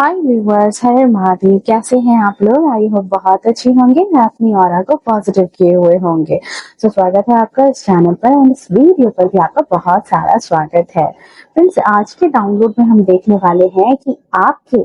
हाय viewers, हर महादेव। कैसे हैं आप लोग? आई होप बहुत अच्छे होंगे, अपनी ऑरा को पॉजिटिव किए हुए होंगे। तो स्वागत है आपका इस चैनल पर और इस वीडियो पर भी आपका बहुत सारा स्वागत है। फ्रेंड्स, आज के डाउनलोड में हम देखने वाले हैं कि आपके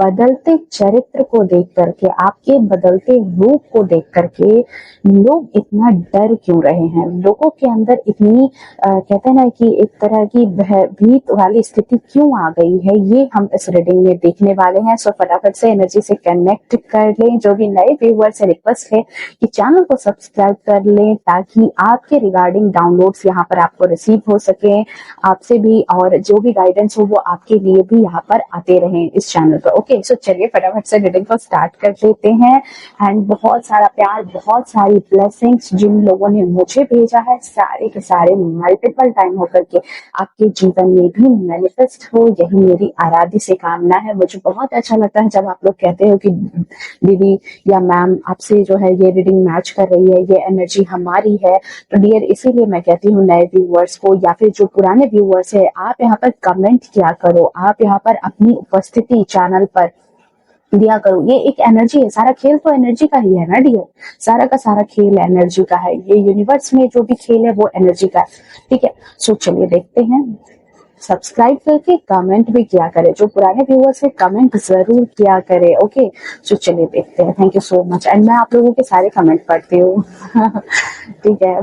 बदलते चरित्र को देख करके, आपके बदलते रूप को देख करके लोग इतना डर क्यों रहे हैं। लोगों के अंदर इतनी कहते हैं ना कि एक तरह की भयभीत वाली स्थिति क्यों आ गई है, ये हम इस रीडिंग में देखने वाले हैं। सो फटाफट से एनर्जी से कनेक्ट कर लें। जो भी नए व्यूअर से रिक्वेस्ट है कि चैनल को सब्सक्राइब कर लें ताकि आपके रिगार्डिंग डाउनलोड्स यहाँ पर आपको रिसीव हो सके, आपसे भी, और जो भी गाइडेंस हो वो आपके लिए भी यहाँ पर आते रहें इस चैनल पर। ओके, सो चलिए फटाफट से रीडिंग को स्टार्ट कर लेते हैं। एंड बहुत सारा प्यार, बहुत सारी ब्लेसिंग्स जिन लोगों ने मुझे भेजा है, सारे के सारे मल्टीपल टाइम होकर के आपके जीवन में भी मैनिफेस्ट हो, यही मेरी आराध्य से कामना है। मुझे बहुत अच्छा लगता है जब आप लोग कहते हो कि दीदी या मैम, आपसे जो है ये रीडिंग मैच कर रही है, ये एनर्जी हमारी है। तो डियर, इसीलिए मैं कहती हूँ नए व्यूअर्स को या फिर जो पुराने व्यूअर्स है, आप यहाँ पर कमेंट किया करो, आप यहाँ पर अपनी उपस्थिति चैनल पर दिया करो। ये एक एनर्जी है, सारा खेल तो एनर्जी का ही है ना डियर। सारा का सारा खेल एनर्जी का है। ये यूनिवर्स में जो भी खेल है वो एनर्जी का है। ठीक है, सो चलिए देखते हैं। सब्सक्राइब करके कमेंट भी किया करे, जो पुराने व्यूअर्स है कमेंट जरूर किया करे। ओके, सो चलिए देखते हैं। Thank you so much. And मैं आप लोगों के सारे कमेंट पढ़ती हूँ। ठीक है,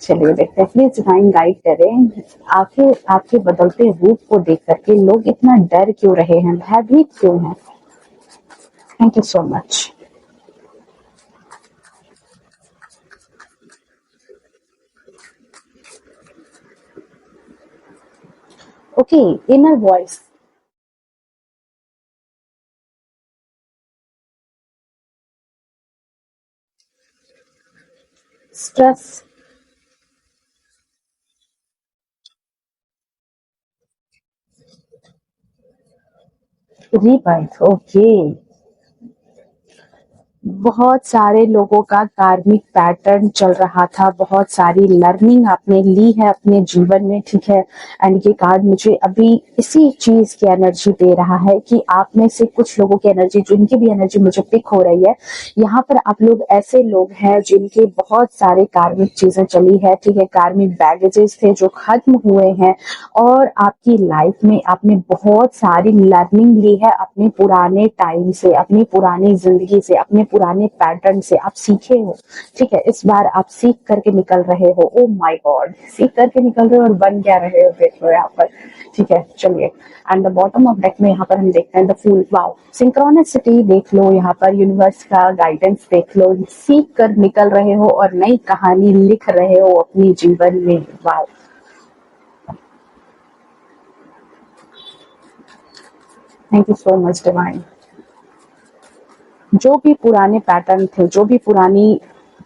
चलिए देखते हैं। प्लीज डिवाइन गाइड करें। आखिर आपके बदलते रूप को देख करके लोग इतना डर क्यों रहे हैं, भयभीत क्यों हैं? Thank you so much. Okay, inner voice. Stress. Rebirth. Okay. बहुत सारे लोगों का कार्मिक पैटर्न चल रहा था, बहुत सारी लर्निंग आपने ली है अपने जीवन में। ठीक है, एंड ये कार्ड मुझे अभी इसी चीज की एनर्जी दे रहा है कि आप में से कुछ लोगों की एनर्जी, जिनकी भी एनर्जी मुझे पिक हो रही है, यहाँ पर आप लोग ऐसे लोग हैं जिनके बहुत सारे कार्मिक चीजें चली है। ठीक है, कार्मिक बैगेजेस थे जो खत्म हुए हैं और आपकी लाइफ में आपने बहुत सारी लर्निंग ली है अपने पुराने टाइम से, अपनी पुरानी जिंदगी से, अपने पुराने पैटर्न से आप सीखे हो। ठीक है, इस बार आप सीख करके निकल रहे हो। ओ माय गॉड, सीख करके निकल रहे हो और बन क्या रहे हो, देख लो यहाँ पर। ठीक है, चलिए। And the bottom of deck में यहाँ पर हम देखते हैं द फूल। वाओ, सिंक्रोनिसिटी देख लो, यहाँ पर यूनिवर्स का गाइडेंस देख लो। सीख कर निकल रहे हो और नई कहानी लिख रहे हो अपनी जीवन में। Wow, thank you so much divine. जो भी पुराने पैटर्न थे, जो भी पुरानी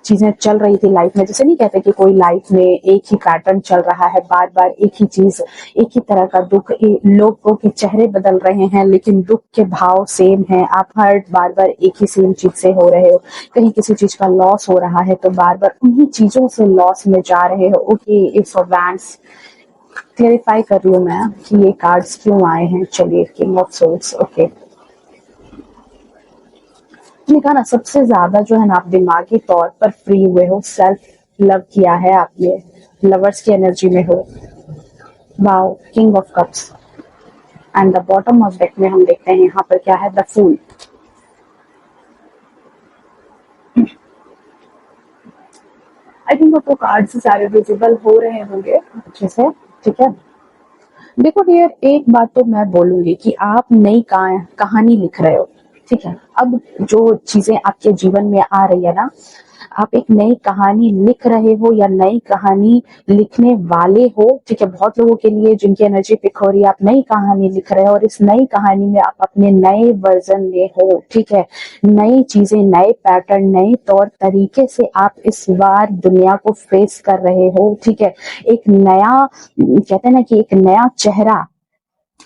चीजें चल रही थी लाइफ में, जैसे नहीं कहते कि कोई लाइफ में एक ही पैटर्न चल रहा है, बार बार एक ही चीज, एक ही तरह का दुख, लोगों के चेहरे बदल रहे हैं लेकिन दुख के भाव सेम है। आप हर बार बार एक ही सेम चीज से हो रहे हो। कहीं किसी चीज का लॉस हो रहा है तो बार बार उन्हीं चीजों से लॉस में जा रहे हो। ओके, इट्स एडवांस क्लेरिफाई कर रही हूँ मैं कि ये कार्ड्स क्यों आए हैं। चलिए, किंग ऑफ सोल्स। ओके, मैंने कहा ना, सबसे ज्यादा जो है ना, आप दिमागी तौर पर फ्री हुए हो, सेल्फ लव किया है आपने, लवर्स की एनर्जी में हो। Wow, king of cups. And the bottom of deck में हम देखते हैं यहाँ पर क्या है, द फूल। आई थिंक आपको कार्ड से सारे विजिबल हो रहे होंगे अच्छे से। ठीक है, देखो डियर, एक बात तो मैं बोलूंगी कि आप नई कहानी लिख रहे हो। ठीक है, अब जो चीजें आपके जीवन में आ रही है ना, आप एक नई कहानी लिख रहे हो या नई कहानी लिखने वाले हो। ठीक है, बहुत लोगों के लिए जिनकी एनर्जी पिक हो रही है, आप नई कहानी लिख रहे हो और इस नई कहानी में आप अपने नए वर्जन में हो। ठीक है, नई चीजें, नए पैटर्न, नए तौर तरीके से आप इस बार दुनिया को फेस कर रहे हो। ठीक है, एक नया, कहते हैं ना कि एक नया चेहरा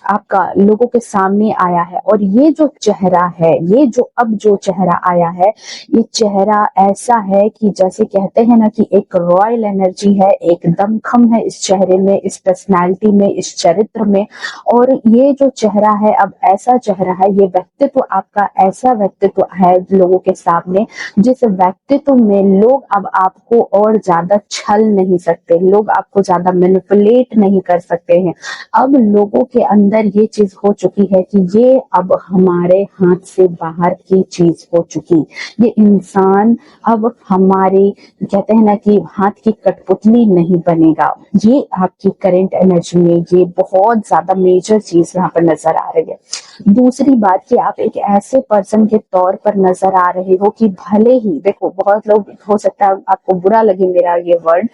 आपका लोगों के सामने आया है। और ये जो चेहरा है, ये जो अब जो चेहरा आया है, ये चेहरा ऐसा है कि जैसे कहते हैं ना कि एक रॉयल एनर्जी है, एक दमखम है इस चेहरे में, इस पर्सनालिटी में, इस चरित्र में। और ये जो चेहरा है अब ऐसा चेहरा है, ये व्यक्तित्व आपका ऐसा व्यक्तित्व है लोगों के सामने, जिस व्यक्तित्व में लोग अब आपको और ज्यादा छल नहीं सकते, लोग आपको ज्यादा मैनिपुलेट नहीं कर सकते हैं। अब लोगों के अंदर ये चीज हो चुकी है कि ये अब हमारे हाथ से बाहर की चीज हो चुकी। ये इंसान अब हमारे कहते हैं ना कि हाथ की कठपुतली नहीं बनेगा। ये आपकी करंट एनर्जी में ये बहुत ज्यादा मेजर चीज यहाँ पर नजर आ रही है। दूसरी बात कि आप एक ऐसे पर्सन के तौर पर नजर आ रहे हो कि भले ही देखो, बहुत लोग, हो सकता है आपको बुरा लगे मेरा ये वर्ड,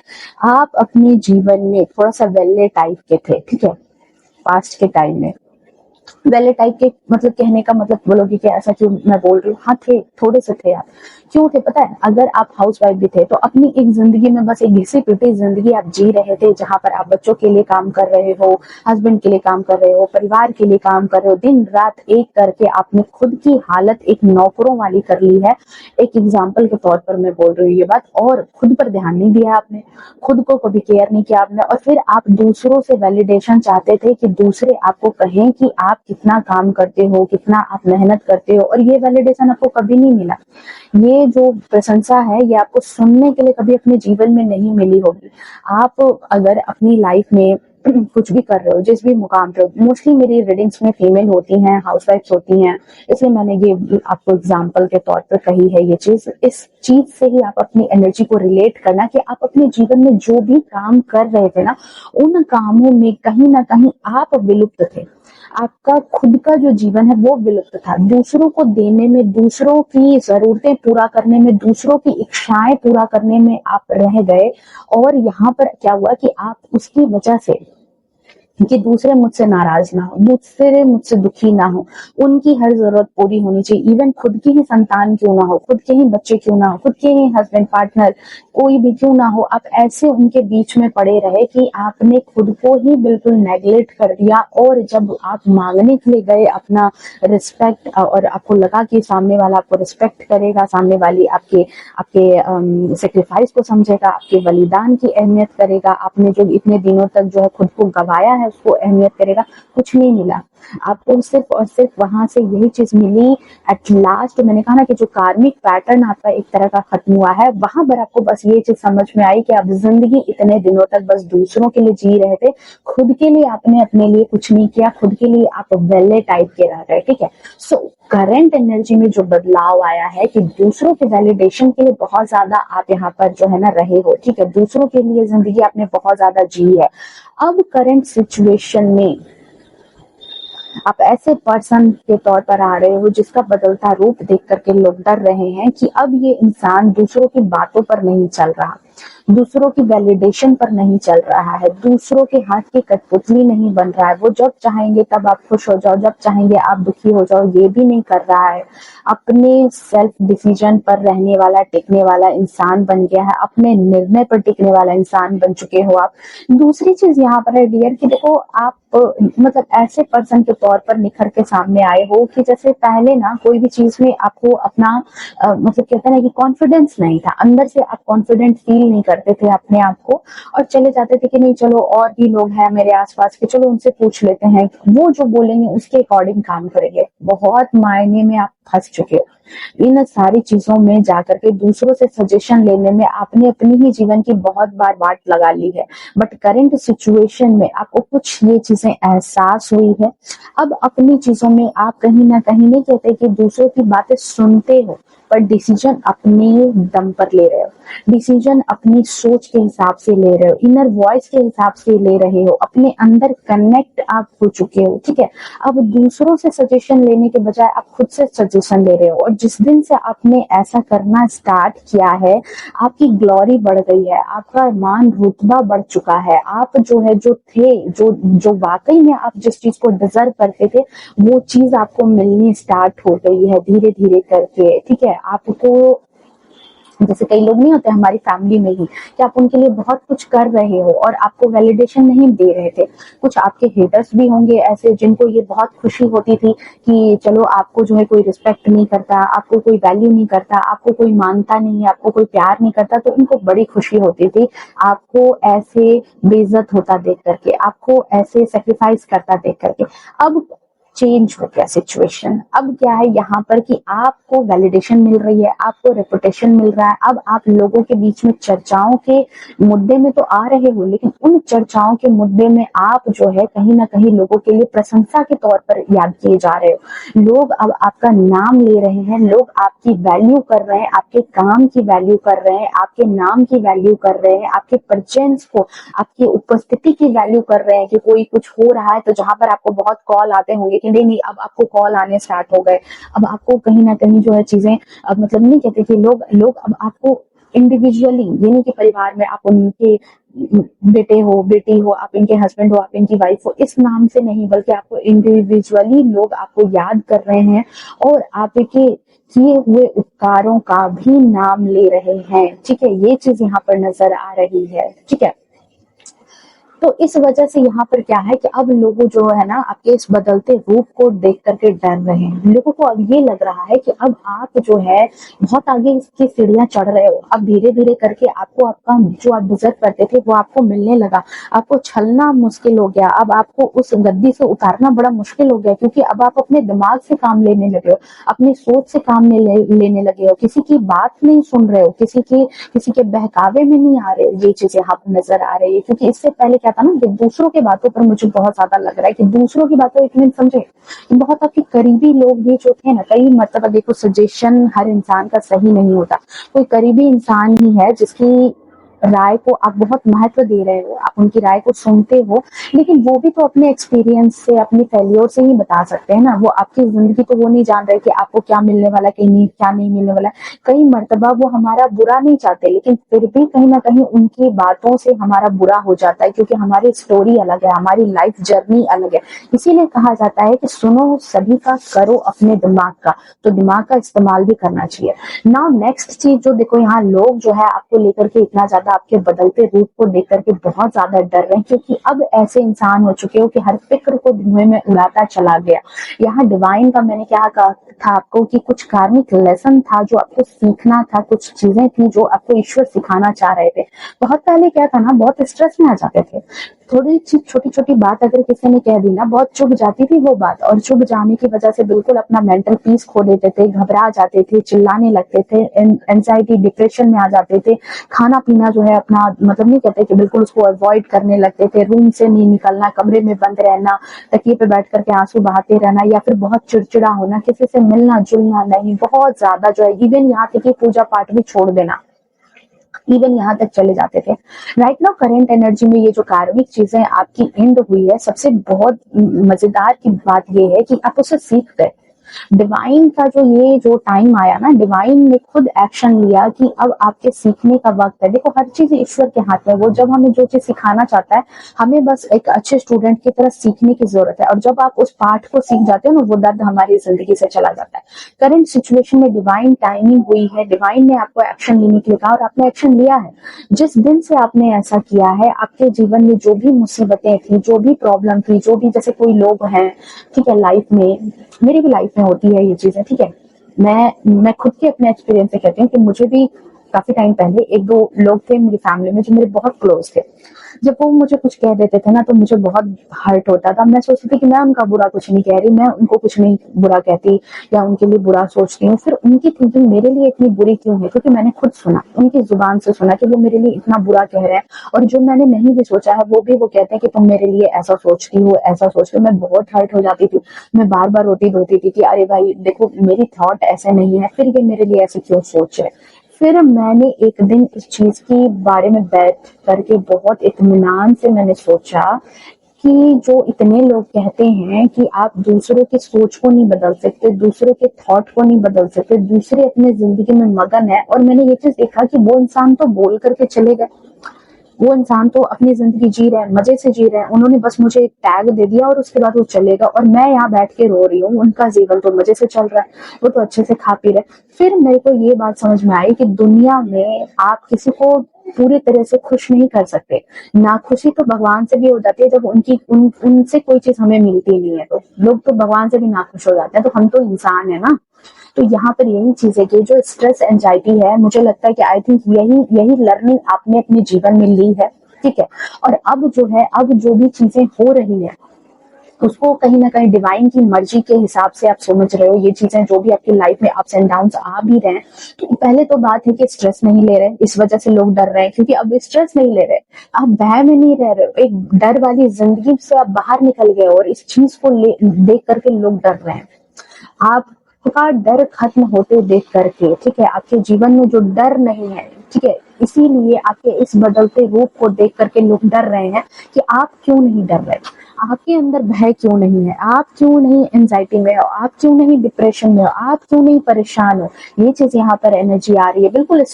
आप अपने जीवन में थोड़ा सा वेल्ले टाइप के थे, ठीक है, पास्ट के टाइम में। वेले टाइप के मतलब कहने का मतलब बोलोगे कि ऐसा क्यों मैं बोल रही हूँ, हाँ थे, थोड़े से थे आप। क्यों थे पता है? अगर आप हाउस वाइफ भी थे तो अपनी एक जिंदगी में बस एक घिसी पिटी जिंदगी आप जी रहे थे, जहां पर आप बच्चों के लिए काम कर रहे हो, हस्बैंड के लिए काम कर रहे हो, परिवार के लिए काम कर रहे हो, दिन रात एक करके आपने खुद की हालत एक नौकरों वाली कर ली है। एक एग्जाम्पल के तौर पर मैं बोल रही हूँ ये बात। और खुद पर ध्यान नहीं दिया आपने, खुद को कभी केयर नहीं किया आपने, और फिर आप दूसरों से वैलिडेशन चाहते थे कि दूसरे आपको कहें कि आप कितना काम करते हो, कितना आप मेहनत करते हो, और ये वैलिडेशन आपको कभी नहीं मिला। ये जो प्रशंसा है ये आपको सुनने के लिए कभी अपने जीवन में नहीं मिली होगी। आप अगर अपनी लाइफ में कुछ भी कर रहे हो, जिस भी मुकाम पे हो, मोस्टली मेरी रीडिंग्स में फीमेल होती हैं, हाउसवाइफ्स होती हैं, इसलिए मैंने ये आपको एग्जांपल के तौर पर कही है ये चीज। इस चीज से ही आप अपनी एनर्जी को रिलेट करना कि आप अपने जीवन में जो भी काम कर रहे थे ना, उन कामों में कहीं ना कहीं आप विलुप्त थे। आपका खुद का जो जीवन है वो विलुप्त था। दूसरों को देने में, दूसरों की जरूरतें पूरा करने में, दूसरों की इच्छाएं पूरा करने में आप रह गए। और यहाँ पर क्या हुआ कि आप उसकी वजह से कि दूसरे मुझसे नाराज ना हो, दूसरे मुझसे दुखी ना हो, उनकी हर जरूरत पूरी होनी चाहिए, इवन खुद की ही संतान क्यों ना हो, खुद के ही बच्चे क्यों ना हो, खुद के ही हस्बैंड पार्टनर कोई भी क्यों ना हो, आप ऐसे उनके बीच में पड़े रहे कि आपने खुद को ही बिल्कुल नेग्लेक्ट कर दिया। और जब आप मांगने के लिए गए अपना रिस्पेक्ट, और आपको लगा कि सामने वाला आपको रिस्पेक्ट करेगा, सामने वाली आपके आपके सेक्रीफाइस को समझेगा, आपके बलिदान की अहमियत करेगा, आपने जो इतने दिनों तक जो है खुद को गवाया है उसको अहमियत करेगा, कुछ नहीं मिला आपको। सिर्फ और सिर्फ वहां से यही चीज मिली एट लास्ट। मैंने कहा ना कि जो कार्मिक पैटर्न आपका एक तरह का खत्म हुआ है, वहां पर आपको बस ये चीज समझ में आई कि आप जिंदगी इतने दिनों तक बस दूसरों के लिए जी रहे थे, खुद के लिए आपने अपने लिए कुछ नहीं किया, खुद के लिए आप वेले टाइप के रह गए, ठीक है। सो करंट एनर्जी में जो बदलाव आया है कि दूसरों के वैलिडेशन के लिए बहुत ज्यादा आप यहाँ पर जो है ना रहे हो, ठीक है, दूसरों के लिए जिंदगी आपने बहुत ज्यादा जी है। अब करंट सिचुएशन में आप ऐसे पर्सन के तौर पर आ रहे हो जिसका बदलता रूप देख करके लोग डर रहे हैं कि अब ये इंसान दूसरों की बातों पर नहीं चल रहा, दूसरों की वैलिडेशन पर नहीं चल रहा है, दूसरों के हाथ की कठपुतली नहीं बन रहा है। वो जब चाहेंगे तब आप खुश हो जाओ, जब चाहेंगे आप दुखी हो जाओ, ये भी नहीं कर रहा है। अपने सेल्फ डिसीजन पर रहने वाला, टिकने वाला इंसान बन गया है, अपने निर्णय पर टिकने वाला इंसान बन चुके हो आप। दूसरी चीज यहाँ पर है डियर कि देखो, आप मतलब ऐसे पर्सन के तौर पर निखर के सामने आए हो कि जैसे पहले ना कोई भी चीज में आपको अपना मतलब कहते हैं ना कि कॉन्फिडेंस नहीं था, अंदर से आप कॉन्फिडेंट फील नहीं करते थे अपने आप को, और चले जाते थे कि नहीं चलो और भी लोग हैं मेरे आसपास के, चलो उनसे पूछ लेते हैं, वो जो बोलेंगे उसके अकॉर्डिंग काम करेंगे। बहुत मायने में आप फंस चुके हो इन सारी चीजों में जाकर के। दूसरों से सजेशन लेने में आपने अपनी ही जीवन की बहुत बार वाट लगा ली है। बट करंट सिचुएशन में आपको कुछ ये चीजें एहसास हुई है। अब अपनी चीजों में आप कहीं ना कहीं नहीं कहते कि दूसरों की बातें सुनते हो, पर डिसीजन अपने दम पर ले रहे हो, डिसीजन अपनी सोच के हिसाब से ले रहे हो, इनर वॉइस के हिसाब से ले रहे हो, अपने अंदर कनेक्ट आप हो चुके हो, ठीक है। अब दूसरों से सजेशन लेने के बजाय आप खुद से सजेशन ले रहे हो। और जिस दिन से आपने ऐसा करना स्टार्ट किया है, आपकी ग्लोरी बढ़ गई है, आपका मान रुतबा बढ़ चुका है। आप जो है जो थे, जो वाकई में आप जिस चीज को डिजर्व करते थे, वो चीज आपको मिलनी स्टार्ट हो गई है धीरे धीरे करके, ठीक है। आपको जैसे कई लोग नहीं होते हमारी फैमिली में ही कि आप उनके लिए बहुत कुछ कर रहे हो और आपको वैलिडेशन नहीं दे रहे थे। कुछ आपके हेटर्स भी होंगे ऐसे जिनको ये बहुत खुशी होती थी कि चलो आपको जो है कोई रिस्पेक्ट नहीं करता, आपको कोई वैल्यू नहीं करता, आपको कोई मानता नहीं है, आपको कोई प्यार नहीं करता, तो उनको बड़ी खुशी होती थी आपको ऐसे बेइज्जत होता देख करके, आपको ऐसे सेक्रीफाइस करता देख करके। अब चेंज हो गया सिचुएशन। अब क्या है यहाँ पर कि आपको वैलिडेशन मिल रही है, आपको रेपुटेशन मिल रहा है। अब आप लोगों के बीच में चर्चाओं के मुद्दे में तो आ रहे हो, लेकिन उन चर्चाओं के मुद्दे में आप जो है कहीं ना कहीं लोगों के लिए प्रशंसा के तौर पर याद किए जा रहे हो। लोग अब आपका नाम ले रहे हैं, लोग आपकी वैल्यू कर रहे हैं, आपके काम की वैल्यू कर रहे हैं, आपके नाम की वैल्यू कर रहे हैं, आपके प्रेजेंस को, आपकी उपस्थिति की वैल्यू कर रहे हैं। कि कोई कुछ हो रहा है तो जहां पर आपको बहुत कॉल आते होंगे कि नहीं नहीं, अब आपको कॉल आने स्टार्ट हो गए, अब आपको कहीं ना कहीं जो है चीजें, अब मतलब नहीं कहते कि लोग लोग अब आपको इंडिविजुअली, ये नहीं कि परिवार में आप उनके बेटे हो, बेटी हो, आप इनके हस्बैंड हो, आप इनकी वाइफ हो, इस नाम से नहीं, बल्कि आपको इंडिविजुअली लोग आपको याद कर रहे हैं और आपके किए हुए उपकारों का भी नाम ले रहे हैं। ठीक है, ये चीज यहाँ पर नजर आ रही है। ठीक है, तो इस वजह से यहाँ पर क्या है कि अब लोगों जो है ना आपके इस बदलते रूप को देख करके डर रहे हैं। लोगों को अब ये लग रहा है कि अब आप जो है बहुत आगे इसकी सीढ़ियां चढ़ रहे हो। अब धीरे धीरे करके आपको आपका जो आप डिजर्व करते थे वो आपको मिलने लगा। आपको छलना मुश्किल हो गया, अब आपको उस गद्दी से उतारना बड़ा मुश्किल हो गया, क्योंकि अब आप अपने दिमाग से काम लेने लगे हो, अपनी सोच से काम लेने लगे हो, किसी की बात नहीं सुन रहे हो, किसी के बहकावे में नहीं आ रहे हो। ये चीजें यहाँ पर नजर आ रही है, क्योंकि इससे पहले क्या था ना कि दूसरों के बातों पर मुझे बहुत ज्यादा लग रहा है कि दूसरों की बातों, एक मिनट समझे, बहुत आपके करीबी लोग भी जो थे ना, कई मतलब देखो सजेशन हर इंसान का सही नहीं होता। कोई करीबी इंसान ही है जिसकी राय को आप बहुत महत्व दे रहे हो, आप उनकी राय को सुनते हो, लेकिन वो भी तो अपने एक्सपीरियंस से, अपनी फेलियर से ही बता सकते हैं ना। वो आपकी जिंदगी तो वो नहीं जान रहे कि आपको क्या मिलने वाला है, क्या नहीं मिलने वाला है। कई मर्तबा वो हमारा बुरा नहीं चाहते, लेकिन फिर भी कहीं ना कहीं उनकी बातों से हमारा बुरा हो जाता है, क्योंकि हमारी स्टोरी अलग है, हमारी लाइफ जर्नी अलग है। इसीलिए कहा जाता है कि सुनो सभी का, करो अपने दिमाग का, तो दिमाग का इस्तेमाल भी करना चाहिए। नाउ नेक्स्ट चीज जो देखो, यहाँ लोग जो है आपको लेकर के इतना ज्यादा, आपके बदलते रूप को देख करके बहुत ज्यादा डर रहे हैं, क्योंकि अब ऐसे इंसान हो चुके हो कि हर फिक्र को धुएं में उड़ाता चला गया। यहाँ डिवाइन का मैंने क्या कहा था आपको कि कुछ कार्मिक लेसन था जो आपको सीखना था, कुछ चीजें थी जो आपको ईश्वर सिखाना चाह रहे थे। बहुत पहले क्या था ना, बहुत स्ट्रेस में आ जाते थे, थोड़ी छोटी छोटी बात अगर किसी ने कह दी ना, बहुत चुभ जाती थी वो बात, और चुभ जाने की वजह से बिल्कुल अपना मेंटल पीस खो देते थे, घबरा जाते थे, चिल्लाने लगते थे, एंजाइटी डिप्रेशन में आ जाते थे। खाना पीना जो है अपना मतलब नहीं कहते कि बिल्कुल उसको अवॉइड करने लगते थे, रूम से नहीं निकलना, कमरे में बंद रहना, तकिए पे बैठ करके आंसू बहाते रहना, या फिर बहुत चिड़चिड़ा होना, किसी से मिलना जुलना नहीं, बहुत ज्यादा जो है, इवन यहाँ तक कि पूजा पाठ भी छोड़ देना, इवन यहाँ तक चले जाते थे। राइट नाउ करंट एनर्जी में ये जो कार्मिक चीजें आपकी एंड हुई है, सबसे बहुत मजेदार की बात ये है कि आप उसे सीख गए। डिवाइन का जो टाइम आया ना, डिवाइन ने खुद एक्शन लिया कि अब आपके सीखने का वक्त है। देखो हर चीज ईश्वर के हाथ में, वो जब हमें जो चीज सिखाना चाहता है, हमें बस एक अच्छे स्टूडेंट की तरह सीखने की जरूरत है, और जब आप उस पाठ को सीख जाते हो ना, वो दर्द हमारी जिंदगी से चला जाता है। करंट सिचुएशन में डिवाइन टाइमिंग हुई है, डिवाइन ने आपको एक्शन लेने के लिए कहा और आपने एक्शन लिया है। जिस दिन से आपने ऐसा किया है, आपके जीवन में जो भी मुसीबतें थी, जो भी प्रॉब्लम थी, जो भी, जैसे कोई लोग हैं, ठीक है, लाइफ में, मेरी भी लाइफ में होती है ये चीजें, ठीक है, मैं खुद के अपने एक्सपीरियंस से कहती हूँ कि मुझे भी काफी टाइम पहले एक दो लोग थे मेरी फैमिली में जो मेरे बहुत क्लोज थे। जब वो मुझे कुछ कह देते थे ना, तो मुझे बहुत हर्ट होता था। मैं सोचती थी कि मैं उनका बुरा कुछ नहीं कह रही, मैं उनको कुछ नहीं बुरा कहती या उनके लिए बुरा सोचती हूँ, फिर उनकी थिंकिंग मेरे लिए इतनी बुरी क्यों है, क्योंकि मैंने खुद सुना, उनकी जुबान से सुना कि वो मेरे लिए इतना बुरा कह रहे हैं, और जो मैंने नहीं भी सोचा है वो कहते हैं कि तुम मेरे लिए ऐसा सोचती हो, ऐसा सोचती हो। मैं बहुत हर्ट हो जाती थी, मैं बार बार रोती धोती थी कि अरे भाई देखो, मेरी थॉट ऐसे नहीं है, फिर ये मेरे लिए ऐसे क्यों सोच रहे। फिर मैंने एक दिन इस चीज के बारे में बैठ करके बहुत इत्मीनान से मैंने सोचा कि जो इतने लोग कहते हैं कि आप दूसरों की सोच को नहीं बदल सकते, दूसरों के थॉट को नहीं बदल सकते, दूसरे अपने जिंदगी में मगन है, और मैंने ये चीज देखा कि वो इंसान तो बोल करके चले गए, वो इंसान तो अपनी जिंदगी जी रहे हैं, मजे से जी रहे हैं, उन्होंने बस मुझे एक टैग दे दिया और उसके बाद वो चलेगा, और मैं यहाँ बैठ के रो रही हूँ। उनका जीवन तो मजे से चल रहा है, वो तो अच्छे से खा पी रहे। फिर मेरे को ये बात समझ में आई कि दुनिया में आप किसी को पूरी तरह से खुश नहीं कर सकते। ना खुशी तो भगवान से भी हो जाती है जब उनसे कोई चीज हमें मिलती नहीं है, तो लोग तो भगवान से भी ना खुश हो जाते हैं, तो हम तो इंसान है ना। तो यहाँ पर यही चीज है कि जो स्ट्रेस एंजाइटी है, मुझे लगता है कि आई थिंक यही लर्निंग आपने अपने जीवन में ली है, ठीक है। और अब जो भी चीजें हो रही है उसको कहीं ना कहीं डिवाइन की मर्जी के हिसाब से आप समझ रहे हो। ये चीजें जो भी आपकी लाइफ में अप्स एंड डाउन्स आ भी रहे हैं, तो पहले तो बात है कि स्ट्रेस नहीं ले रहे, इस वजह से लोग डर रहे हैं, क्योंकि अब स्ट्रेस नहीं ले रहे, आप भय में नहीं रह रहे हो, एक डर वाली जिंदगी से आप बाहर निकल गए और इस चीज को देख करके लोग डर रहे हैं। आपका डर खत्म होते देख करके, ठीक है, आपके जीवन में जो डर नहीं है, ठीक है, इसीलिए आपके इस बदलते रूप को देख करके लोग डर रहे हैं कि आप क्यों नहीं डर रहे, आपके अंदर भय क्यों नहीं है, आप क्यों नहीं एंजाइटी में हो, आप क्यों नहीं डिप्रेशन में हो, आप क्यों नहीं परेशान हो। ये चीज यहाँ पर एनर्जी आ रही है, बिल्कुल एक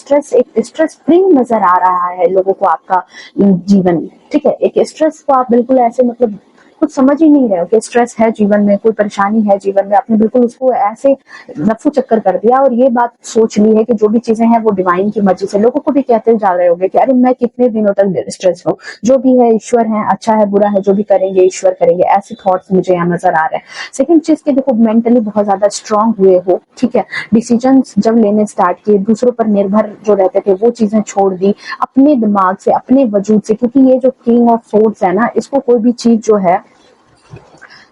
स्ट्रेस फ्री नजर आ रहा है लोगों को आपका जीवन, ठीक है। एक स्ट्रेस को आप बिल्कुल ऐसे मतलब कुछ समझ ही नहीं रहे हो कि स्ट्रेस है जीवन में, कोई परेशानी है जीवन में, आपने बिल्कुल उसको ऐसे रफू चक्कर कर दिया और ये बात सोच ली है कि जो भी चीजें हैं वो डिवाइन की मर्जी से। लोगों को भी कहते जा रहे होंगे कि अरे मैं कितने दिनों तक स्ट्रेस हूँ, जो भी है ईश्वर है, अच्छा है बुरा है जो भी करेंगे ईश्वर करेंगे, ऐसे थॉट्स मुझे यहाँ नजर आ रहे हैं। सेकंड चीज के देखो, मेंटली बहुत ज्यादा स्ट्रांग हुए हो, ठीक है, डिसीजन जब लेने स्टार्ट किए, दूसरों पर निर्भर जो रहते थे वो चीजें छोड़ दी, अपने दिमाग से, अपने वजूद से, क्योंकि ये जो किंग ऑफ सोर्ड्स है ना, इसको कोई भी चीज जो है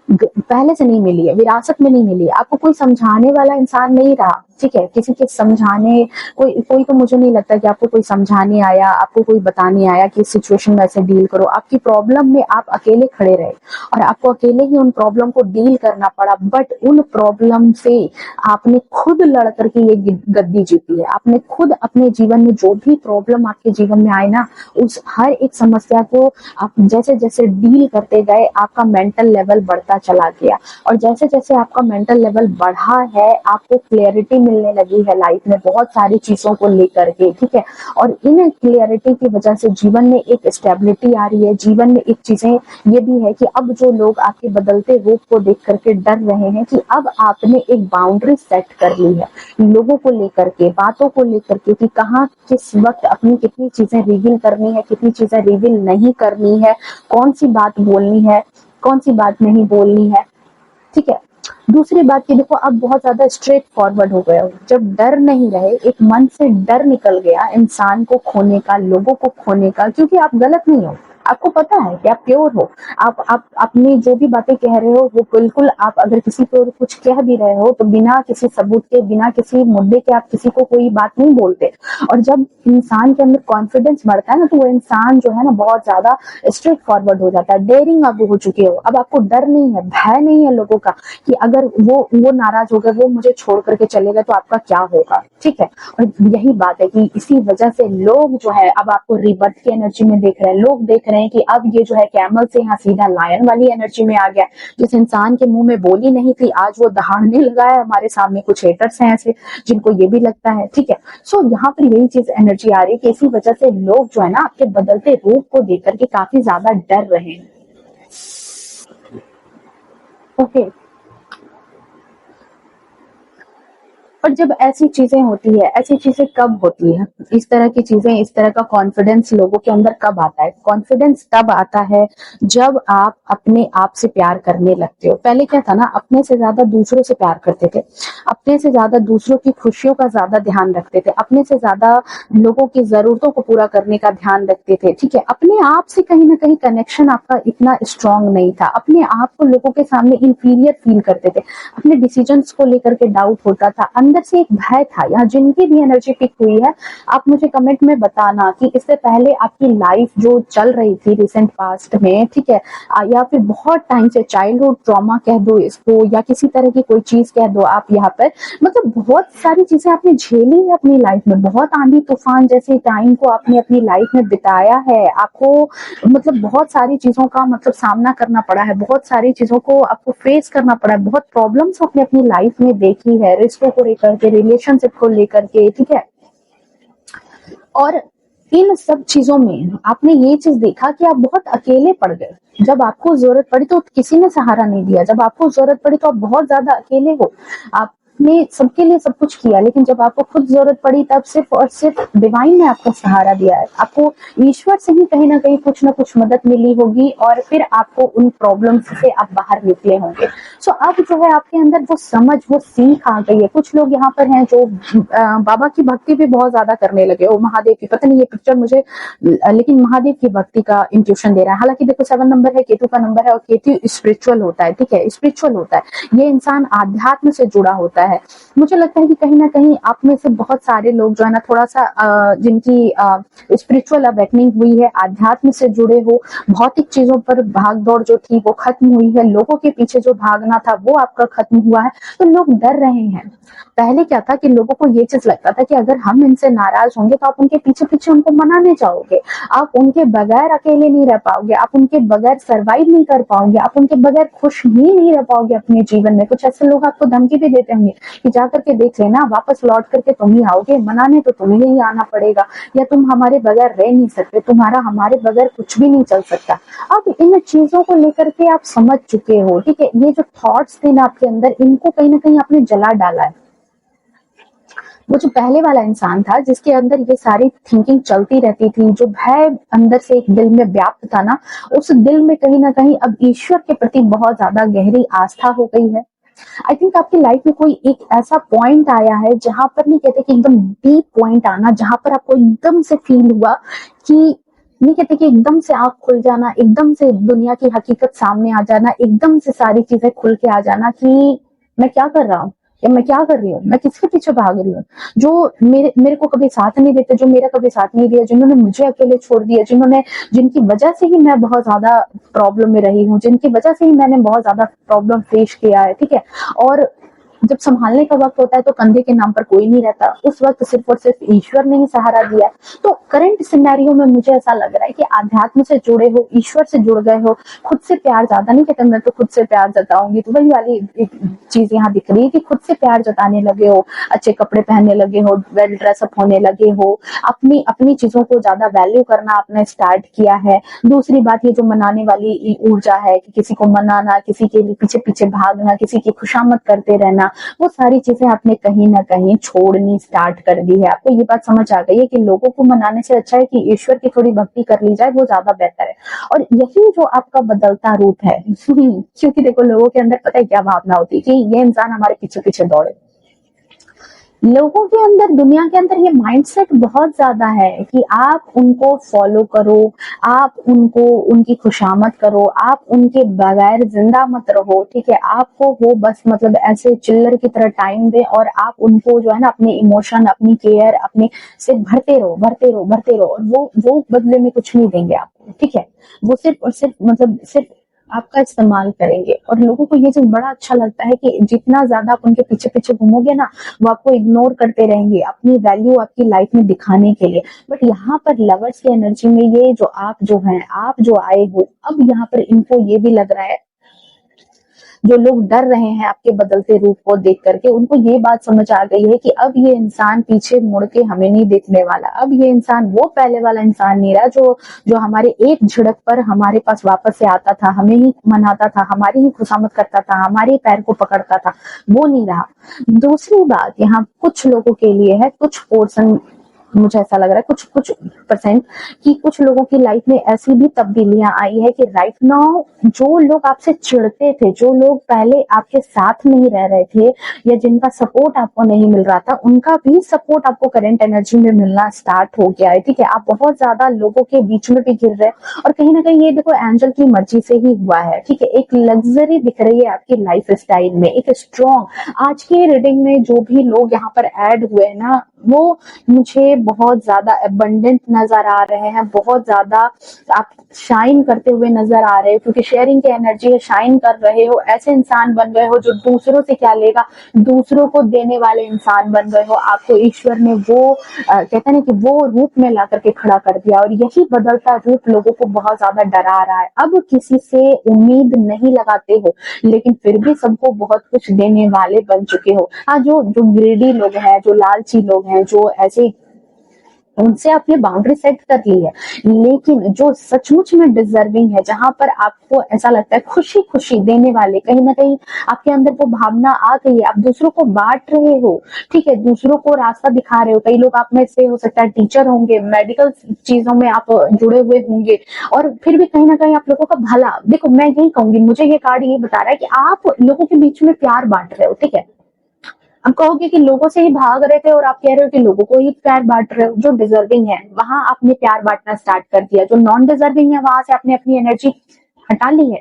पहले से नहीं मिली है, विरासत में नहीं मिली है, आपको कोई समझाने वाला इंसान नहीं रहा, ठीक है, किसी के समझाने कोई तो मुझे नहीं लगता कि आपको कोई समझाने आया, आपको कोई बताने आया कि इस सिचुएशन में ऐसे डील करो। आपकी प्रॉब्लम में आप अकेले खड़े रहे और आपको अकेले ही उन प्रॉब्लम को डील करना पड़ा, बट उन प्रॉब्लम से आपने खुद लड़ करके ये गद्दी जीती है। आपने खुद अपने जीवन में जो भी प्रॉब्लम आपके जीवन में आए ना, उस हर एक समस्या को आप जैसे जैसे डील करते गए, आपका मेंटल लेवल बढ़ता चला गया, और जैसे जैसे आपका मेंटल लेवल बढ़ा है, आपको क्लियरिटी मिलने लगी है लाइफ में बहुत सारी चीजों को लेकर के, ठीक है। और इन क्लियरिटी की वजह से जीवन में एक स्टेबिलिटी आ रही है, जीवन में एक चीजें ये भी है कि अब जो लोग आपके बदलते रूप को देख करके डर रहे हैं कि अब आपने एक बाउंड्री सेट कर ली है लोगों को लेकर के, बातों को लेकर के, कि कहाँ किस वक्त अपनी कितनी चीजें रिवील करनी है, कितनी चीजें रिवील नहीं करनी है, कौन सी बात बोलनी है, कौन सी बात नहीं बोलनी है, ठीक है। दूसरी बात की देखो, अब बहुत ज्यादा स्ट्रेट फॉरवर्ड हो गए हो, जब डर नहीं रहे, एक मन से डर निकल गया इंसान को खोने का, लोगों को खोने का, क्योंकि आप गलत नहीं हो, आपको पता है कि आप प्योर हो, आप अपनी जो भी बातें कह रहे हो वो बिल्कुल, आप अगर किसी को कुछ कह भी रहे हो तो बिना किसी सबूत के, बिना किसी मुद्दे के आप किसी को कोई बात नहीं बोलते। और जब इंसान के अंदर कॉन्फिडेंस बढ़ता है ना, तो वो इंसान जो है ना बहुत ज्यादा स्ट्रेट फॉरवर्ड हो जाता है, डेयरिंग आप हो चुके हो, अब आपको डर नहीं है, भय नहीं है लोगों का कि अगर वो नाराज हो गए, वो मुझे छोड़ करके चलेगा तो आपका क्या होगा, ठीक है। और यही बात है कि इसी वजह से लोग जो है अब आपको रिबर्थ की एनर्जी में देख रहे हैं, लोग देख रहे हैं कि अब ये जो है कैमल से यहाँ सीधा लायन वाली एनर्जी में आ गया। जिस इंसान के मुंह में बोली नहीं थी, आज वो दहाड़ने लगा है हमारे सामने। कुछ हेटर्स हैं ऐसे जिनको ये भी लगता है, ठीक है। सो यहाँ पर यही चीज एनर्जी आ रही है कि इसी वजह से लोग जो है ना आपके बदलते रूप को देख करके काफी ज्यादा डर रहे हैं। ओके, और जब ऐसी चीजें होती है, ऐसी चीजें कब होती है, इस तरह की चीजें, इस तरह का कॉन्फिडेंस लोगों के अंदर कब आता है? कॉन्फिडेंस तब आता है जब आप अपने आप से प्यार करने लगते हो। पहले क्या था ना, अपने से ज्यादा दूसरों से प्यार करते थे, अपने से ज्यादा दूसरों की खुशियों का ज्यादा ध्यान रखते थे, अपने से ज्यादा लोगों की जरूरतों को पूरा करने का ध्यान रखते थे, ठीक है। अपने आप से कहीं ना कहीं कनेक्शन आपका इतना स्ट्रांग नहीं था, अपने आप को लोगों के सामने इंफीरियर फील करते थे, अपने डिसीजंस को लेकर के डाउट होता था, अंदर से एक भय था। यहाँ जिनकी भी एनर्जी पिक हुई है, आप मुझे कमेंट में बताना कि इससे पहले आपकी लाइफ जो चल रही थी रिसेंट पास्ट में, ठीक है, या फिर बहुत टाइम से चाइल्डहुड ट्रॉमा कह दो इसको, या किसी तरह की कोई चीज कह दो आप, यहाँ पर मतलब बहुत सारी चीजें आपने झेली है अपनी लाइफ में, बहुत आंधी तूफान जैसे टाइम को आपने अपनी लाइफ में बिताया है, आपको मतलब बहुत सारी चीजों का मतलब सामना करना पड़ा है, बहुत सारी चीजों को आपको फेस करना पड़ा है, बहुत प्रॉब्लम्स आपने अपनी लाइफ में देखी है, रिश्तों को लेकर के, रिलेशनशिप को लेकर के, ठीक है। और इन सब चीजों में आपने ये चीज देखा कि आप बहुत अकेले पड़ गए। जब आपको जरूरत पड़ी तो किसी ने सहारा नहीं दिया, जब आपको जरूरत पड़ी तो आप बहुत ज्यादा अकेले हो। आपने सबके लिए सब कुछ किया, लेकिन जब आपको खुद जरूरत पड़ी तब सिर्फ और सिर्फ डिवाइन ने आपको सहारा दिया है। आपको ईश्वर से ही कहीं ना कहीं कुछ ना कुछ मदद मिली होगी और फिर आपको उन प्रॉब्लम्स से आप बाहर निकले होंगे। सो अब जो है आपके अंदर वो समझ, वो सीख आ गई है। कुछ लोग यहाँ पर हैं जो बाबा की भक्ति भी बहुत ज्यादा करने लगे हो, महादेव की, पता नहीं ये पिक्चर मुझे, लेकिन महादेव की भक्ति का इंट्यूशन दे रहा है। हालांकि देखो 7 नंबर है, केतु का नंबर है, और केतु स्पिरिचुअल होता है, ठीक है, स्पिरिचुअल होता है, ये इंसान आध्यात्म से जुड़ा होता है। मुझे लगता है कि कहीं ना कहीं आप में से बहुत सारे लोग जो है ना थोड़ा सा जिनकी स्पिरिचुअल अवेकनिंग हुई है, आध्यात्म से जुड़े हो, भौतिक चीजों पर भाग दौड़ जो थी वो खत्म हुई है, लोगों के पीछे जो भागना था वो आपका खत्म हुआ है, तो लोग डर रहे हैं। पहले क्या था कि लोगों को ये चीज लगता था कि अगर हम इनसे नाराज होंगे तो आप उनके पीछे पीछे उनको मनाने जाओगे, आप उनके बगैर अकेले नहीं रह पाओगे, आप उनके बगैर सरवाइव नहीं कर पाओगे, आप उनके बगैर खुश ही नहीं रह पाओगे अपने जीवन में। कुछ ऐसे लोग आपको धमकी भी देते होंगे कि जाकर के देख लेना, वापस लौट करके तुम ही आओगे, मनाने तो तुम्हें ही आना पड़ेगा, या तुम हमारे बगैर रह नहीं सकते, तुम्हारा हमारे बगैर कुछ भी नहीं चल सकता। अब इन चीजों को लेकर के आप समझ चुके हो, ठीक है, ये जो थॉट्स थे ना आपके अंदर, इनको कहीं ना कहीं आपने जला डाला है। वो जो पहले वाला इंसान था जिसके अंदर ये सारी थिंकिंग चलती रहती थी, जो भय अंदर से एक दिल में व्याप्त था ना, उस दिल में कहीं ना कहीं अब ईश्वर के प्रति बहुत ज्यादा गहरी आस्था हो गई है। आई थिंक आपकी लाइफ में कोई एक ऐसा पॉइंट आया है जहां पर, नहीं कहते कि एकदम डीप पॉइंट आना, जहां पर आपको एकदम से फील हुआ कि, नहीं कहते कि एकदम से आंख खुल जाना, एकदम से दुनिया की हकीकत सामने आ जाना, एकदम से सारी चीजें खुल के आ जाना कि मैं क्या कर रहा हूँ, या मैं क्या कर रही हूँ, मैं किसके पीछे भाग रही हूँ, जो मेरे मेरे को कभी साथ नहीं देते, जो मेरा कभी साथ नहीं दिया, जिन्होंने मुझे अकेले छोड़ दिया, जिनकी वजह से ही मैं बहुत ज्यादा प्रॉब्लम में रही हूँ, जिनकी वजह से ही मैंने बहुत ज्यादा प्रॉब्लम फेस किया है, ठीक है। और जब संभालने का वक्त होता है तो कंधे के नाम पर कोई नहीं रहता, उस वक्त सिर्फ और सिर्फ ईश्वर ने ही सहारा दिया। तो करंट सिनेरियो में मुझे ऐसा लग रहा है कि आध्यात्म से जुड़े हो, ईश्वर से जुड़ गए हो, खुद से प्यार ज्यादा, नहीं कहते मैं तो खुद से प्यार जताऊंगी, तो वही वाली एक चीज यहाँ दिख रही है कि खुद से प्यार जताने लगे हो, अच्छे कपड़े पहनने लगे हो, वेल ड्रेसअप होने लगे हो, अपनी अपनी चीजों को ज्यादा वैल्यू करना आपने स्टार्ट किया है। दूसरी बात, ये जो मनाने वाली ऊर्जा है कि किसी को मनाना, किसी के पीछे पीछे भागना, किसी की खुशामद करते रहना, वो सारी चीजें आपने कहीं ना कहीं छोड़नी स्टार्ट कर दी है। आपको ये बात समझ आ गई है कि लोगों को मनाने से अच्छा है कि ईश्वर की थोड़ी भक्ति कर ली जाए, वो ज्यादा बेहतर है। और यही जो आपका बदलता रूप है क्योंकि देखो लोगों के अंदर पता है क्या भावना होती है कि ये इंसान हमारे पीछे पीछे दौड़े। लोगों के अंदर, दुनिया के अंदर ये माइंडसेट बहुत ज्यादा है कि आप उनको फॉलो करो, आप उनको, उनकी खुशामद करो, आप उनके बगैर जिंदा मत रहो, ठीक है। आपको वो बस मतलब ऐसे चिल्लर की तरह टाइम दे और आप उनको जो है ना अपने इमोशन, अपनी केयर, अपने से भरते रहो, भरते रहो, भरते रहो, और वो बदले में कुछ नहीं देंगे आपको, ठीक है। वो सिर्फ और सिर्फ मतलब सिर्फ आपका इस्तेमाल करेंगे। और लोगों को ये चीज बड़ा अच्छा लगता है कि जितना ज्यादा आप उनके पीछे पीछे घूमोगे ना, वो आपको इग्नोर करते रहेंगे अपनी वैल्यू आपकी लाइफ में दिखाने के लिए। बट यहाँ पर लवर्स की एनर्जी में ये जो आप जो हैं, आप जो आए हो, अब यहाँ पर इनको ये भी लग रहा है, जो लोग डर रहे हैं आपके बदलते रूप को देख करके, उनको ये बात समझ आ गई है कि अब ये इंसान पीछे मुड़ के हमें नहीं देखने वाला। अब ये इंसान वो पहले वाला इंसान नहीं रहा जो जो हमारे एक झिड़क पर हमारे पास वापस से आता था, हमें ही मनाता था, हमारी ही खुशामद करता था, हमारे पैर को पकड़ता था, वो नहीं रहा। दूसरी बात यहाँ कुछ लोगों के लिए है, कुछ पोर्शन, मुझे ऐसा लग रहा है कुछ कुछ परसेंट, कि कुछ लोगों की लाइफ में ऐसी भी तब्दीलियां आई है कि राइट नाउ जो लोग आपसे चिढ़ते थे, जो लोग पहले आपके साथ नहीं रह रहे थे, या जिनका सपोर्ट आपको नहीं मिल रहा था, उनका भी सपोर्ट आपको करंट एनर्जी में मिलना स्टार्ट हो गया है, ठीक है। आप बहुत ज्यादा लोगों के बीच में भी घिर रहे हैं, और कहीं ना कहीं ये देखो एंजल की मर्जी से ही हुआ है, ठीक है। एक लग्जरी दिख रही है आपकी लाइफ स्टाइल में, एक स्ट्रॉन्ग। आज के रीडिंग में जो भी लोग यहाँ पर ऐड हुए ना, वो मुझे बहुत ज्यादा एबंडेंट नजर आ रहे हैं, बहुत ज्यादा आप शाइन करते हुए नजर आ रहे हो, क्योंकि शेयरिंग की एनर्जी है, शाइन कर रहे हो, ऐसे इंसान बन गए हो जो दूसरों से क्या लेगा, दूसरों को देने वाले इंसान बन गए हो। आपको ईश्वर ने वो कहते हैं ना कि वो रूप में ला करके खड़ा कर दिया, और यही बदलता रूप लोगों को बहुत ज्यादा डरा रहा है। अब किसी से उम्मीद नहीं लगाते हो, लेकिन फिर भी सबको बहुत कुछ देने वाले बन चुके हो। हाँ, जो जो ग्रेडी लोग हैं, जो लालची लोग हैं, जो ऐसे उनसे आपने बाउंड्री सेट कर ली है, लेकिन जो सचमुच में डिजर्विंग है, जहां पर आपको ऐसा लगता है खुशी खुशी देने वाले, कहीं ना कहीं आपके अंदर वो भावना आ गई है, आप दूसरों को बांट रहे हो, ठीक है, दूसरों को रास्ता दिखा रहे हो। कई लोग आप में से हो सकता है टीचर होंगे, मेडिकल चीजों में आप जुड़े हुए होंगे, और फिर भी कहीं ना कहीं आप लोगों का भला, देखो मैं यही कहूंगी, मुझे ये कार्ड ये बता रहा है कि आप लोगों के बीच में प्यार बांट रहे हो, ठीक है। आप कहोगे कि लोगों से ही भाग रहे थे और आप कह रहे हो कि लोगों को ही प्यार बांट रहे हो। जो डिजर्विंग है वहां आपने प्यार बांटना स्टार्ट कर दिया, जो नॉन डिजर्विंग है वहां से आपने अपनी एनर्जी हटा ली है,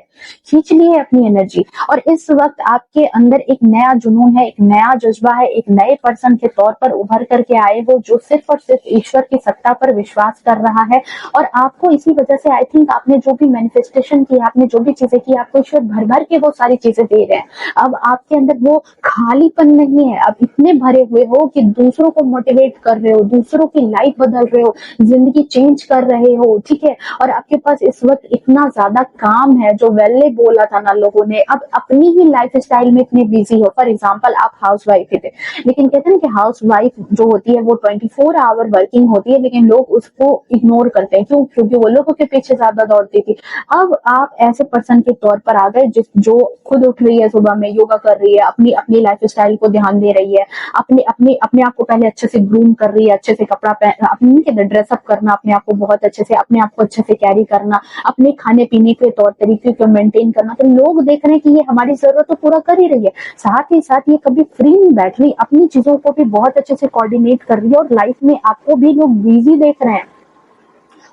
खींच ली है अपनी एनर्जी। और इस वक्त आपके अंदर एक नया जुनून है, एक नया जज्बा है, एक नए पर्सन के तौर पर उभर करके आए हो, जो सिर्फ और सिर्फ ईश्वर की सत्ता पर विश्वास कर रहा है। और आपको इसी वजह से आई थिंक आपने जो भी मैनिफेस्टेशन की, आपने जो भी चीजें की, आपको ईश्वर भर भर के वो सारी चीजें दे रहे हैं। अब आपके अंदर वो खालीपन नहीं है, आप इतने भरे हुए हो कि दूसरों को मोटिवेट कर रहे हो, दूसरों की लाइफ बदल रहे हो, जिंदगी चेंज कर रहे हो, ठीक है। और आपके पास इस वक्त इतना ज्यादा काम है, जो पहले बोला था ना लोगों ने, अब अपनी ही लाइफ स्टाइल में इतने बिजी हो। फॉर एग्जाम्पल आप हाउस वाइफ थे, लेकिन कहते हैं कि हाउस वाइफ जो होती है वो 24 आवर वर्किंग होती है, लेकिन लोग उसको इग्नोर करते हैं। क्यों? क्योंकि वो लोगों के पीछे ज्यादा दौड़ती थी। अब आप ऐसे पर्सन के तौर पर आ गए जो खुद उठ रही है, सुबह में योगा कर रही है, अपनी अपनी लाइफ स्टाइल को ध्यान दे रही है, अपने अपने अपने आप को पहले अच्छे से ग्रूम कर रही है, अच्छे से कपड़ा पहन, अपने ड्रेसअप करना, अपने आप को बहुत अच्छे से, अपने आप को अच्छे से कैरी करना, अपने खाने पीने के तौर तरीके को मेंटेन करना। तो लोग देख रहे हैं कि ये हमारी जरूरत तो पूरा कर ही रही है, साथ ही साथ ये कभी फ्री नहीं बैठ रही, अपनी चीजों को भी बहुत अच्छे से कोऑर्डिनेट कर रही है। और लाइफ में आपको भी लोग बिजी देख रहे हैं,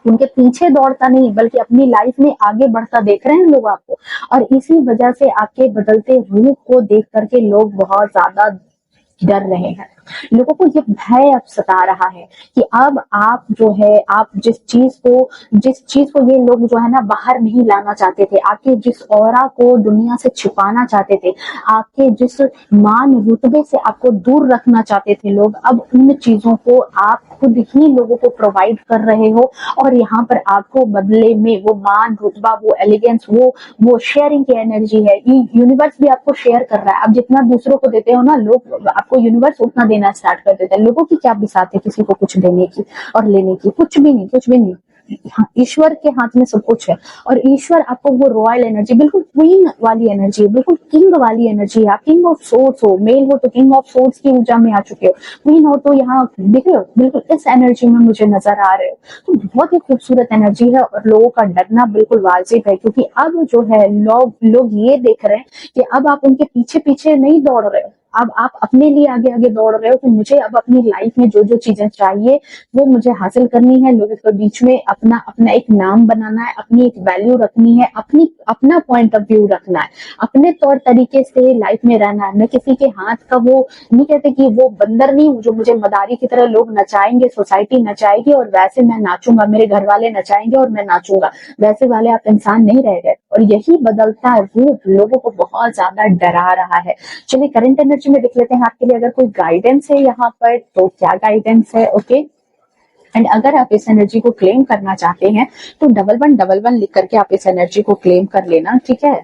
उनके पीछे दौड़ता नहीं बल्कि अपनी लाइफ में आगे बढ़ता देख रहे हैं लोग आपको। और इसी वजह से आपके बदलते रूप को देख करके लोग बहुत ज्यादा डर रहे हैं। लोगों को ये भय अब सता रहा है कि अब आप जो है, आप जिस चीज को ये लोग जो है ना बाहर नहीं लाना चाहते थे, आपके जिस ऑरा को दुनिया से छिपाना चाहते थे, आपके जिस मान रुतबे से आपको दूर रखना चाहते थे लोग, अब उन चीजों को आप खुद ही लोगों को प्रोवाइड कर रहे हो। और यहाँ पर आपको बदले में वो मान रुतबा, वो एलिगेंस, वो शेयरिंग की एनर्जी है, यूनिवर्स भी आपको शेयर कर रहा है। अब जितना दूसरों को देते हो ना लोग, आपको यूनिवर्स उतना देना स्टार्ट कर देता है। लोगों की क्या बिसात है किसी को कुछ देने की और लेने की? कुछ भी नहीं, कुछ भी नहीं। हाँ, ईश्वर के हाथ में सब कुछ है। और ईश्वर आपको वो रॉयल एनर्जी, बिल्कुल क्वीन वाली एनर्जी, बिल्कुल किंग वाली एनर्जी है। आप किंग ऑफ सोर्स हो, मेल हो तो किंग ऑफ सोर्स की ऊर्जा में आ चुके हो, क्वीन हो तो यहाँ दिख रहे हो, बिल्कुल इस एनर्जी में मुझे नजर आ रहे हो। तो बहुत ही खूबसूरत एनर्जी है। और लोगों का डरना बिल्कुल वाजिब है, क्योंकि अब जो है लोग ये देख रहे हैं कि अब आप उनके पीछे पीछे नहीं दौड़ रहे हो, अब आप अपने लिए आगे आगे दौड़ रहे हो कि मुझे अब अपनी लाइफ में जो जो चीजें चाहिए वो मुझे हासिल करनी है, लोगों के बीच में अपना अपना एक नाम बनाना है, अपनी एक वैल्यू रखनी है, अपना पॉइंट ऑफ व्यू रखना है, अपने तौर तरीके से लाइफ में रहना है। मैं किसी के हाथ का वो नहीं कहते कि वो बंदर नहीं हूँ जो मुझे मदारी की तरह लोग नचाएंगे, सोसाइटी नचाएगी और वैसे मैं नाचूंगा, मेरे घर वाले नचाएंगे और मैं नाचूंगा, वैसे वाले आप इंसान नहीं रह गए। और यही बदलता रूप लोगों को बहुत ज्यादा डरा रहा है। चलिए करंट एनर्जी में देख लेते हैं आपके लिए अगर कोई गाइडेंस है यहाँ पर, तो क्या गाइडेंस है? ओके, एंड अगर आप इस एनर्जी को क्लेम करना चाहते हैं तो 1111 लिख करके आप इस एनर्जी को क्लेम कर लेना, ठीक है,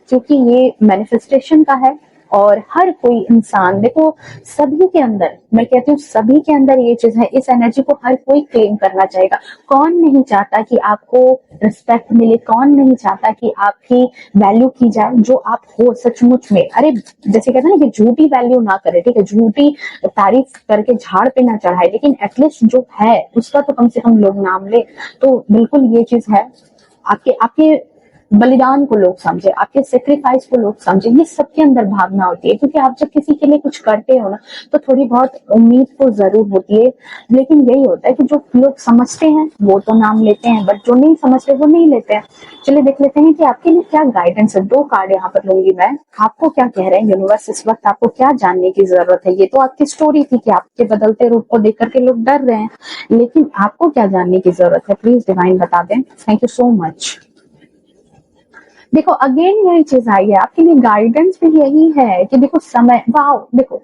क्योंकि ये मैनिफेस्टेशन का है। और हर कोई इंसान, देखो सभी के अंदर, मैं कहती हूँ सभी के अंदर ये चीज है, इस एनर्जी को हर कोई क्लेम करना चाहेगा। कौन नहीं चाहता कि आपको रिस्पेक्ट मिले, कौन नहीं चाहता कि आपकी वैल्यू की जाए जो आप हो सचमुच में। अरे जैसे कहते हैं ना कि झूठी वैल्यू ना करे, ठीक है, झूठी तारीफ करके झाड़ पे ना चढ़ाए, लेकिन एटलीस्ट जो है उसका तो कम से कम लोग नाम ले। तो बिल्कुल ये चीज है, आपके आपके बलिदान को लोग समझे, आपके सेक्रीफाइस को लोग समझे, ये सबके अंदर भावना होती है। क्योंकि आप जब किसी के लिए कुछ करते हो ना तो थोड़ी बहुत उम्मीद तो जरूर होती है, लेकिन यही होता है कि जो लोग समझते हैं वो तो नाम लेते हैं, बट जो नहीं समझते वो नहीं लेते हैं। चलिए देख लेते हैं कि आपके लिए क्या गाइडेंस है। 2 कार्ड यहाँ पर लूंगी मैं, आपको क्या कह रहे हैं यूनिवर्स इस वक्त, आपको क्या जानने की जरूरत है। ये तो आपकी स्टोरी थी कि आपके बदलते रूप को देख करके लोग डर रहे हैं, लेकिन आपको क्या जानने की जरूरत है, प्लीज डिवाइन बता दें। Thank you so much. देखो अगेन यही चीज आई है, आपके लिए गाइडेंस भी यही है कि देखो समय, वाओ देखो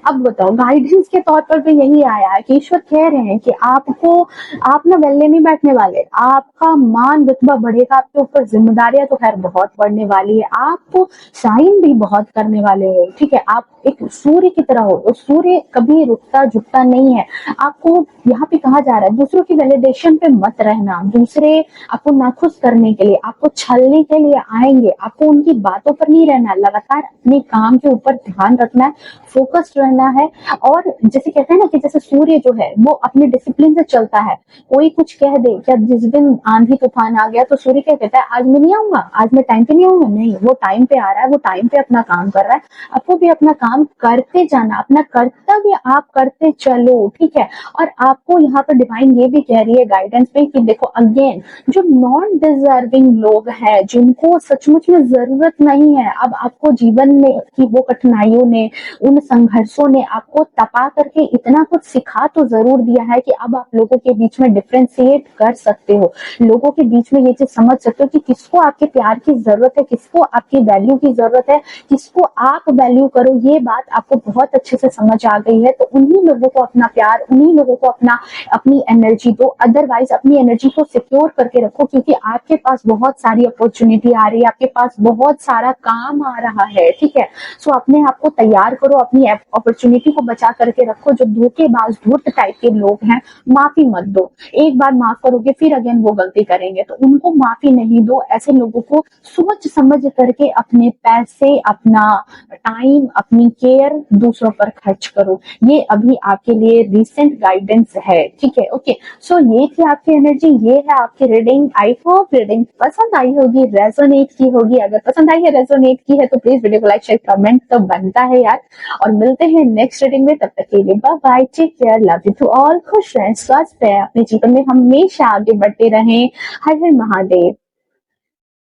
अब बताओ, गाइडेंस के तौर पर भी यही आया है कि ईश्वर कह रहे हैं कि आप ना वेले नहीं बैठने वाले, आपका मान रुतबा बढ़ेगा, आपके ऊपर जिम्मेदारियां तो खैर बहुत बढ़ने वाली है, आप शाइन भी बहुत करने वाले हो, ठीक है। आप एक सूर्य की तरह हो, सूर्य कभी रुकता झुकता नहीं है। आपको यहाँ पे कहा जा रहा है दूसरों की वैलिडेशन पे मत रहना, दूसरे आपको नाखुश करने के लिए, आपको छलने के लिए आएंगे, आपको उनकी बातों पर नहीं रहना, लगातार अपने काम के ऊपर ध्यान रखना है, फोकस्ड रहना है। और जैसे कहते हैं ना कि जैसे सूर्य जो है वो अपने डिसिप्लिन से चलता है, कोई कुछ कह दे, क्या जिस दिन आंधी तूफान आ गया तो सूर्य क्या कहता है, आज मैं नहीं आऊंगा, आज मैं टाइम पे नहीं आऊंगा, नहीं, वो टाइम पे आ रहा है, वो टाइम पे अपना काम कर रहा है। आपको भी अपना काम करते जाना, अपना कर्तव्य आप करते चलो, ठीक है। और आपको यहाँ पर डिवाइन ये भी कह रही है गाइडेंस में कि देखो अगेन, जो नॉन डिजर्विंग लोग हैं, जिनको सचमुच में जरूरत नहीं है, अब आपको जीवन में की वो कठिनाइयों ने, उन संघर्षों ने आपको तपा करके इतना कुछ सिखा तो जरूर दिया है कि अब आप लोगों के बीच में डिफ्रेंशिएट कर सकते हो, लोगों के बीच में ये चीज समझ सकते हो कि किसको आपके प्यार की जरूरत है, किसको आपकी वैल्यू की जरूरत है, किसको आप वैल्यू करो, ये बात आपको बहुत अच्छे से समझ आ गई है। तो उन्हीं लोगों को अपना प्यार, उन्हीं लोगों को अपनी एनर्जी दो, अदरवाइज अपनी एनर्जी को सिक्योर करके रखो, क्योंकि आपके पास बहुत सारी अपॉर्चुनिटी आ रही है, आपके पास बहुत सारा काम आ रहा है, ठीक है। सो अपने आप को तैयार करो, अपनी अपॉर्चुनिटी को बचा करके रखो। जो धोखेबाज धूर्त टाइप के लोग हैं, माफी मत दो, एक बार माफ करोगे फिर अगेन वो गलती करेंगे, तो उनको माफी नहीं दो। ऐसे लोगों को सोच समझ करके अपने पैसे, अपना टाइम, अपनी केयर दूसरों पर खर्च करो। ये अभी आपके लिए रिसेंट गाइडेंस है, ठीक है। ओके, सो ये थी आपकी एनर्जी, ये है आपकी रीडिंग। आई होप रीडिंग पसंद आई होगी, रेजोनेट की होगी। अगर पसंद आई है, रेजोनेट की है, तो प्लीज वीडियो को लाइक शेयर कमेंट तो बनता है यार। और मिलते हैं नेक्स्ट रीडिंग में, तब तक के लिए bye bye, take care, love you to all. खुश रहें, स्वस्थ रहें, अपने जीवन में हमेशा आगे बढ़ते रहें। हर हर महादेव।